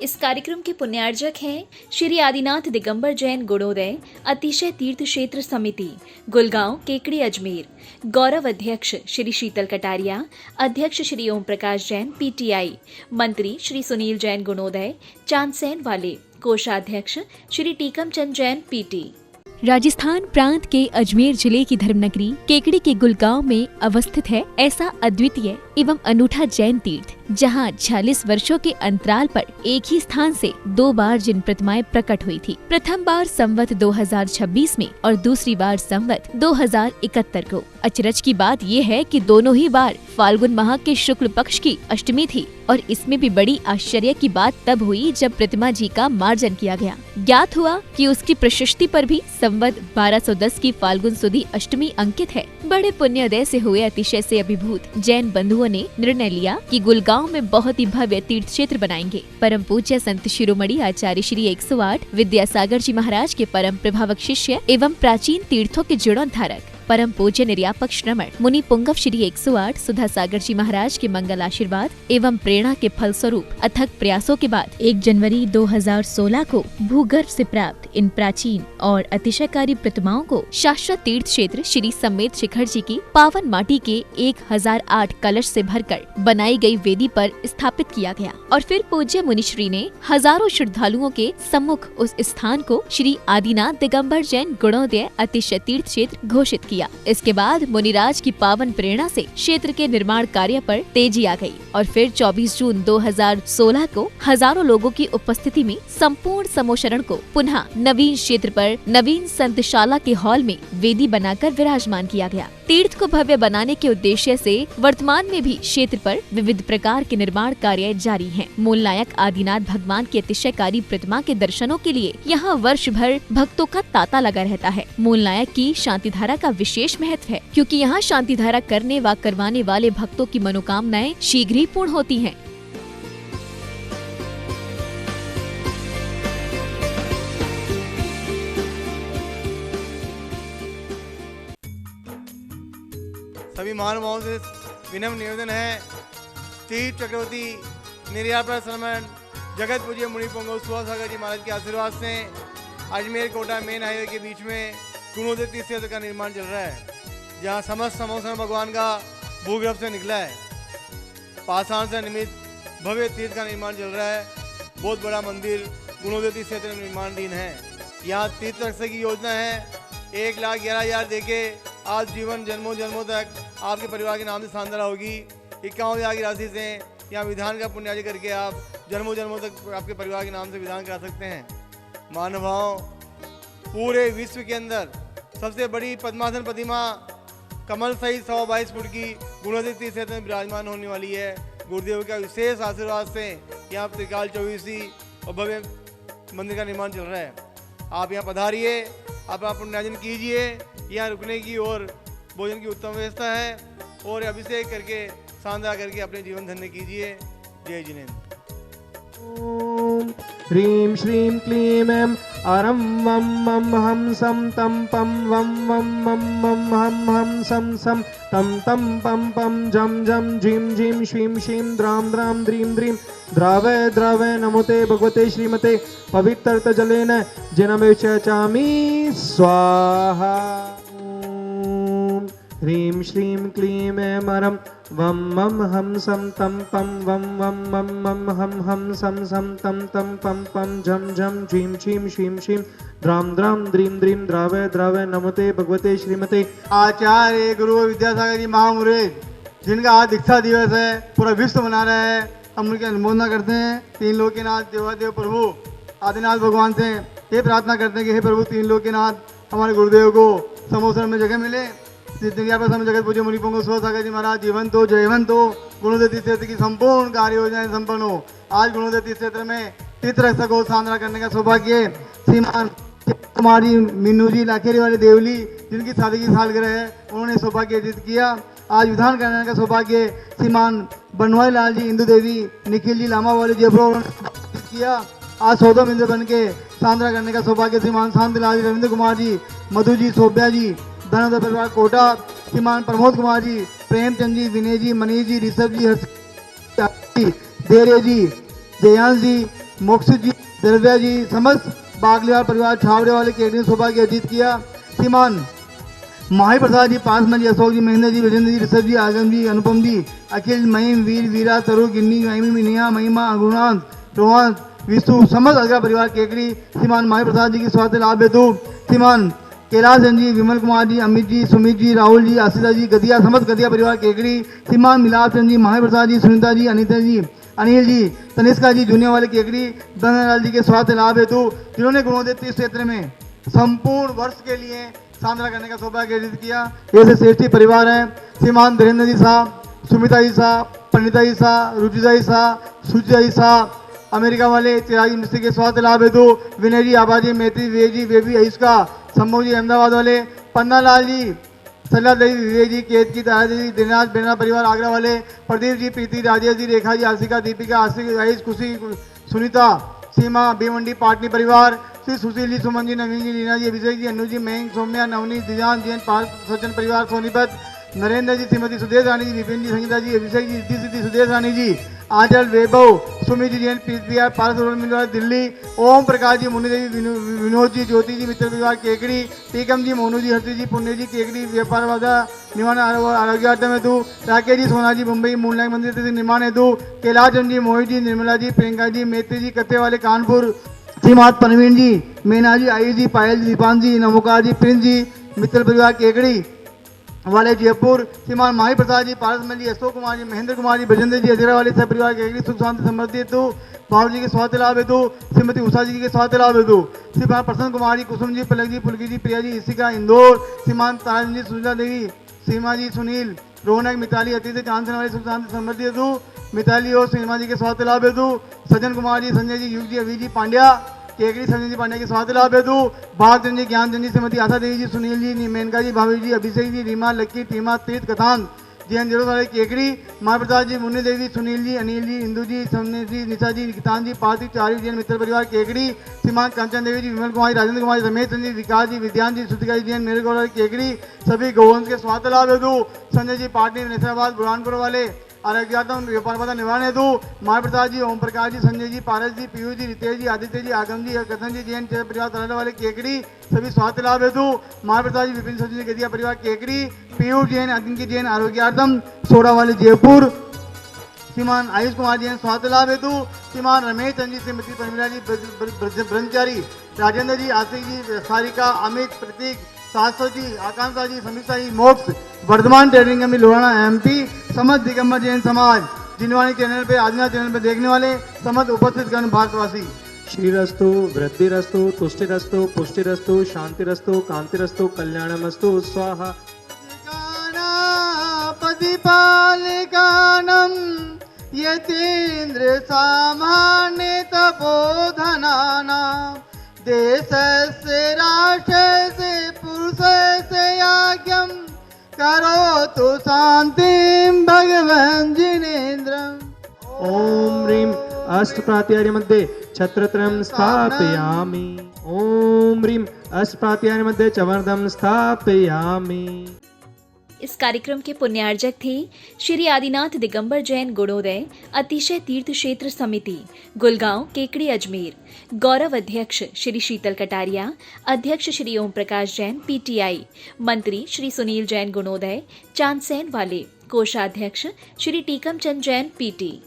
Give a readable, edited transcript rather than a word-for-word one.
इस कार्यक्रम के पुण्यार्जक हैं श्री आदिनाथ दिगंबर जैन गुणोदय अतिशय तीर्थ क्षेत्र समिति, गुलगांव, केकड़ी, अजमेर। गौरव अध्यक्ष श्री शीतल कटारिया, अध्यक्ष श्री ओम प्रकाश जैन, पीटीआई। मंत्री श्री सुनील जैन गुणोदय, चांदसैन वाले। कोषाध्यक्ष श्री टीकम चंद जैन, पीटी। राजस्थान प्रांत के अजमेर जिले की धर्मनगरी केकड़ी के गुलगांव में अवस्थित है ऐसा अद्वितीय एवं अनूठा जैन तीर्थ, जहां 46 वर्षों के अंतराल पर एक ही स्थान से 2 बार जिन प्रतिमाएं प्रकट हुई थी। प्रथम बार संवत 2026 में और दूसरी बार संवत 2071 को। अचरज की बात ये है कि दोनों ही बार फाल्गुन माह के शुक्ल पक्ष की अष्टमी थी और इसमें भी बड़ी आश्चर्य की बात तब हुई जब प्रतिमा जी का मार्जन किया गया। ज्ञात हुआ कि उसकी प्रशस्ति पर भी संवत 1210 की फाल्गुन सुदी अष्टमी अंकित है। बड़े पुण्योदय से हुए अतिशय से अभिभूत जैन बंधुओं ने निर्णय लिया कि गुलगांव में बहुत ही भव्य तीर्थ क्षेत्र बनाएंगे। परम पूज्य संत शिरोमणि आचार्य श्री 108 विद्यासागर जी महाराज के परम प्रभावक शिष्य एवं प्राचीन तीर्थों के जीर्णोद्धारक परम पूज्य निर्यापक श्रमण मुनि पुंगव श्री 108 सुधा सागर जी महाराज के मंगल आशीर्वाद एवं प्रेरणा के फल स्वरूप अथक प्रयासों के बाद 1 जनवरी 2016 को भूगर्भ से प्राप्त इन प्राचीन और अतिशयकारी प्रतिमाओं को शाश्वत तीर्थ क्षेत्र श्री समेत शिखर जी की पावन माटी के 1008 कलश से भरकर बनाई गई वेदी पर स्थापित किया गया और फिर पूज्य मुनिश्री ने हजारों श्रद्धालुओं के सम्मुख उस स्थान को श्री आदिनाथ दिगंबर जैन गुणोदय अतिशय तीर्थ क्षेत्र घोषित किया। इसके बाद मुनिराज की पावन प्रेरणा से क्षेत्र के निर्माण कार्य पर तेजी आ गई और फिर 24 जून 2016 को हजारों लोगों की उपस्थिति में संपूर्ण समोशरण को पुनः नवीन क्षेत्र पर नवीन संतशाला के हॉल में वेदी बनाकर विराजमान किया गया। तीर्थ को भव्य बनाने के उद्देश्य से वर्तमान में भी क्षेत्र पर विविध प्रकार के निर्माण कार्य जारी हैं। मूल नायक आदिनाथ भगवान की अतिशयकारी प्रतिमा के दर्शनों के लिए यहाँ वर्ष भर भक्तों का तांता लगा रहता है। मूल नायक की शांति धारा का विशेष महत्व है, क्योंकि यहाँ शांति धारा करने व करवाने वाले भक्तों की मनोकामनाएं शीघ्र ही पूर्ण होती हैं। सभी महानुभावों से विनम्र निवेदन है, तीर्थ चक्रवर्ती निर्यापक श्रमण जगत पूज्य मुनि पुंगव सुधा सागर जी महाराज के आशीर्वाद से अजमेर कोटा मेन हाईवे के बीच में गुणोदय तीर्थ क्षेत्र का निर्माण चल रहा है, जहाँ समस्त समोसन भगवान का भूगर्भ से निकला है। पाषाण से निर्मित भव्य तीर्थ का निर्माण चल रहा है। बहुत बड़ा मंदिर गुणोदय तीर्थ क्षेत्र में निर्माणाधीन है। यहाँ तीर्थ रक्षक की योजना है, 1,11,000 देके आज जीवन जन्मों जन्मों तक आपके परिवार के नाम से सांदरा होगी। 51,000 की राशि से यहाँ विधान का पुण्यार्जन करके आप जन्मों जन्मों तक आपके परिवार के नाम से विधान करा सकते हैं। मानवाओं, पूरे विश्व के अंदर सबसे बड़ी पद्मासन प्रतिमा कमल सहित 122 फुट की गुणोदय तीर्थ क्षेत्र में विराजमान होने वाली है। गुरुदेव का विशेष आशीर्वाद से यहाँ त्रिकाल चौबीसी और भव्य मंदिर का निर्माण चल रहा है। आप यहाँ पधारिए, आप पुण्यार्जन कीजिए। यहाँ रुकने की और भोजन की उत्तम व्यवस्था है और अभिषेक करके शानदार करके अपने जीवन धन्य कीजिए। जय जिनेन्द्र। ह्रीं श्रीं क्लीं ऐं अरं वं मं हं सं तं पं वं वं मं मं हं हं सं सं तं तं पं पं जं जं झीं झीं श्रीं श्रीं द्रां द्रां द्रीं द्रीं द्रावय द्रावय नमोते भगवते श्रीमते पवित्रत जलेन जिनमेचामि स्वाहा। ह्रीं श्रीं क्लीं ऐं अरं वं मं हं सं तं पं वं वं मं मं हं हं सं सं तं तं पं पं झं झं झीं झीं श्रीं श्रीं द्रां द्रां द्रीं द्रीं द्रावय द्रावय नमोते भगवते श्रीमते आचार्य गुरु विद्यासागर जी महामुरे, जिनका आज दीक्षा दिवस है, पूरा विश्व मना रहा है। हम उनकी अनुमोदना करते हैं। 3 लोक के नाथ देवादेव प्रभु आदिनाथ भगवान से ये प्रार्थना करते हैं कि हे प्रभु 3 लोक के नाथ हमारे गुरुदेव को समोसन में जगह मिले। जगत पूज्य मुनि पुंगव सुधा सागर जी महाराज जीवंत हो, जयवंत हो। गुणोदय तीर्थ क्षेत्र की संपूर्ण कार्य योजनाएं संपन्न हो। आज गुणोदय तीर्थ क्षेत्र में तीर्थ रक्षक को सांद्रा करने का सौभाग्य श्रीमान कुमारी मीनू जी लाखेरी वाले देवली, जिनकी शादी की सालगिरह है, उन्होंने सौभाग्य अर्जित किया। आज विधान करने का सौभाग्य श्रीमान बनवारी लाल जी, इंदू देवी, निखिल जी लामा वाले जयपुर किया। आज 14 मिंद्र बन के सांद्रा करने का सौभाग्य श्रीमान शांतिलाल जी, रविंद्र कुमार जी, मधु जी, सोभ्या जी, धनोदय परिवार कोटा श्रीमान प्रमोद कुमार जी, प्रेमचंद जी, विनय जी, मनीष जी, ऋषभ जी, हर्ष जी, धैर्य जी, जयांश जी, मोक्ष जी, द्रव्या जी, समस्त बागलीवाल परिवार छावड़े वाले केडी सौभाग्य अर्जित किया। श्रीमान माही प्रसाद जी, पासमन जी, अशोक जी, महेंद्र जी, विजेंद्र जी, ऋषभ जी, आगम जी, अनुपम जी, अखिल, महिम, वीर, वीरा, तरु, गिन्नी, महिमी, मिनिया, महिमा, गुरुनाथ, रोहन, विष्णु, समस्त अग्रा परिवार केकड़ी श्रीमान माही प्रसाद जी की स्वास्थ्य लाभ हेतु श्रीमान कैलाश जी, विमल कुमार जी, अमित जी, सुमित जी, राहुल जी, आशीषा जी, गदिया, समस्त गदिया परिवार केकड़ी श्रीमान मिलाप चंद जी, माही प्रसाद जी, सुनीता जी, अनिता जी, अनिल जी, तनिष्का जी, जूनिया वाले केकड़ी धनलाल जी के स्वास्थ्य लाभ हेतु जिन्होंने गुणोदय तीर्थ क्षेत्र में संपूर्ण वर्ष के लिए साधना करने का सौभाग्य अर्जित किया। ऐसे श्रेष्ठी परिवार हैं श्रीमान धीरेन्द्र जी साहब, सुमिता जी साहब, पंडिता जी साहब, रुचिता जी साहब, सुचिता जी साहब, अमेरिका वाले चिरागी मिस्त्री के स्वास्थ्य लाभ हेतु विनय जी, आबाजी, मैत्री, विवेक जी, बेबी, अहिष्का, शंभू जी, अहमदाबाद वाले, पन्ना लाल जी, सल्ला देवी, विवेक जी, केत की, तारा जी, दिनराज बेना परिवार आगरा वाले, प्रदीप जी, प्रीति, राजेश जी, रेखा जी, आशिका, दीपिका, आशिक, आयुष, खुशी, सुनीता, सीमा, बेमंडी, पाटनी परिवार, श्री सुशील जी, सुमन जी, नवीन जी, लीना जी, अभिषेक जी, अनु जी, मयंक, सौम्या, नवनीत, दिजान, जैन, पाल, सज्जन परिवार, सोनीपत, नरेंद्र जी, श्रीमती सुदेश रानी जी, विपिन जी, संगीता जी, अभिषेक जी, रिद्धि सिद्धि, सुदेश रानी जी, आंचल, वैभव, सुमित जी, जैन, पीआर, पारस मिलवार, दिल्ली, ओम प्रकाश जी, मुनि देवी, विनोद जी, ज्योति जी, मित्र परिवार केकड़ी, टीकम जी, मोनू जी, हर्षी जी, पुण्य जी, केकड़ी, व्यापार वादा निर्माण आरोग्यार्थम हेतु, राकेश जी, सोना जी, मुंबई, मूलनायक मंदिर निर्माण हेतु, कैलाश जी, मोहित जी, निर्मला जी, प्रियंका जी, मैत्री जी, कत्ते वाले कानपुर, श्रीमात परवीन जी, मीना जी, आयुष जी, पायल जी, दीपान जी, नमोकार जी, प्रिंस जी, मित्र परिवार केकड़ी वाले जयपुर, श्रीमान माही प्रसाद जी, पारसमल जी, अशोक कुमार जी, महेंद्र कुमार जी, ब्रजेंद्र जी, अजरा वाले सब परिवार केकड़ी सुख शांति समृद्धि हेतु भाव जी के स्वास्थ्य लाभ हेतु श्रीमती उषा जी के स्वास्थ्य लाभ हेतु श्रीमान प्रसन्न कुमार जी, कुसुम जी, पलक जी, पुलकी जी, प्रिया जी, इसिका, इंदौर, श्रीमान तारण जी, सुनीता देवी, सीमा जी, सुनील, रोहनक, मिताली, अतिथि, चांसन वाले सुख शांति समृद्धि हेतु मिताली और सीमा जी के स्वास्थ्य लाभ हेतु सज्जन कुमार जी, संजय जी, युग जी, अभी जी, पांड्या केकड़ी, संजय जी पांड्या के स्वास्थ्य लाभ हेतु भागचंद जी, ज्ञानचंद जी, श्रीमती आशा देवी जी, सुनील जी, मेनका जी, भाभी जी, अभिषेक जी, रीमा, लक्की, टीमा, तीर्थ, कथान, जैन जीरो वाले केकड़ी, माँ प्रसाद जी, मुन्नी देवी, सुनील जी, अनिल जी, इंदू जी, समने जी, निशा जी, गीतान जी, पार्थिव, चारी जैन मित्र परिवार केकड़ी, श्रीमान कंचन देवी जी, विमल कुमार, राजेंद्र कुमार, रमेश जी, विकास जी, विद्यान जी, श्रुतिका जी, जैन मेरे गौर केकड़ी, सभी गौवंश के स्वास्थ्य लाभ हेतु संजय जी, पाटनी, नैसराबाद, बुरहानपुर वाले आरोग्यार्थम व्यापार पता निवारण हेतु माया प्रसाद जी, ओम प्रकाश जी, संजय जी, पारस जी, पीयू जी, रितेश जी, आदित्य जी, आगम जी, कथन जी, जैन परिवार तराला वाले केकड़ी, सभी स्वास्थ्य लाभ हेतु माया प्रसाद जी, विपिन सचिन गदिया परिवार केकड़ी, पीयू जैन, अतिंकी जैन आरोग्यार्थम सोडा वाले जयपुर, श्रीमान आयुष कुमार जैन स्वास्थ्य लाभ हेतु श्रीमान रमेश चंद जी, श्रीमती परमिला जी, ब्रह्मचारी, राजेंद्र जी, आशिक जी, सारिका, अमित, प्रतीक, शास्त्र जी, आकांक्षा जी, समीक्षा जी, मोक्ष, Vardhaman trading committee Lohana MP, समस्त दिगंबर जैन समाज, जिनवाणी चैनल पे, आदिनाथ चैनल पे देखने वाले समस्त उपस्थित गण भारतवासी। श्रीरस्तु, वृद्धिरस्तु, तुष्टिरस्तु, पुष्टिरस्तु, शांतिरस्तु, कांतिरस्तु, कल्याणमस्तु, स्वाहा। पतिपालिकानं यतीन्द्र सामान्य तपोधनानां देशस्य राष्ट्रस्य पुरुषस्य याज्ञं करोतु शान्तिं भगवन् जिनेन्द्रम्। ओम ह्रीं अष्टप्रात्यार्य मध्ये छत्रत्रयं स्थापयामि। ओम ह्रीं अष्टप्रात्यार्य मध्ये चवर्णं स्थापयामि। इस कार्यक्रम के पुण्यार्जक थे श्री आदिनाथ दिगंबर जैन गुणोदय अतिशय तीर्थ क्षेत्र समिति, गुलगांव, केकड़ी, अजमेर। गौरव अध्यक्ष श्री शीतल कटारिया, अध्यक्ष श्री ओम प्रकाश जैन, पीटीआई। मंत्री श्री सुनील जैन गुणोदय, चांदसैन वाले। कोषाध्यक्ष श्री टीकम चंद जैन, पीटी।